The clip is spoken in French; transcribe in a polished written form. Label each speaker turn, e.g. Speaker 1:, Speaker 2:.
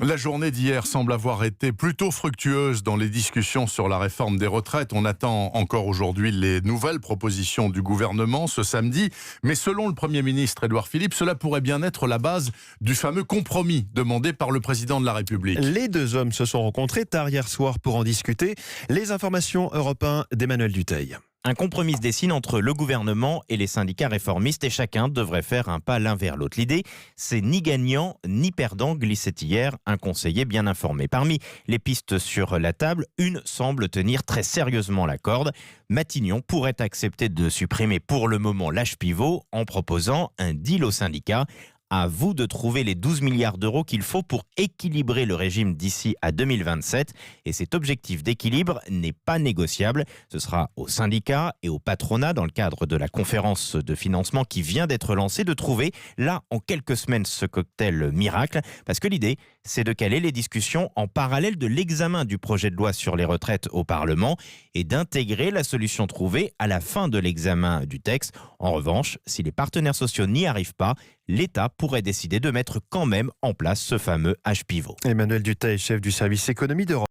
Speaker 1: La journée d'hier semble avoir été plutôt fructueuse dans les discussions sur la réforme des retraites. On attend encore aujourd'hui les nouvelles propositions du gouvernement ce samedi. Mais selon le Premier ministre Édouard Philippe, cela pourrait bien être la base du fameux compromis demandé par le président de la République.
Speaker 2: Les deux hommes se sont rencontrés tard hier soir pour en discuter. Les informations Europe 1 d'Emmanuel Dutheil.
Speaker 3: Un compromis se dessine entre le gouvernement et les syndicats réformistes et chacun devrait faire un pas l'un vers l'autre. L'idée, c'est ni gagnant ni perdant, glissait hier un conseiller bien informé. Parmi les pistes sur la table, une semble tenir très sérieusement la corde. Matignon pourrait accepter de supprimer pour le moment l'âge pivot en proposant un deal aux syndicats. À vous de trouver les 12 milliards d'euros qu'il faut pour équilibrer le régime d'ici à 2027. Et cet objectif d'équilibre n'est pas négociable. Ce sera aux syndicats et au patronat, dans le cadre de la conférence de financement qui vient d'être lancée, de trouver, là, en quelques semaines, ce cocktail miracle. Parce que l'idée, c'est de caler les discussions en parallèle de l'examen du projet de loi sur les retraites au Parlement et d'intégrer la solution trouvée à la fin de l'examen du texte. En revanche, si les partenaires sociaux n'y arrivent pas, l'État pourrait décider de mettre quand même en place ce fameux âge pivot.
Speaker 2: Emmanuel Dutheil, chef du service économie d'Europe.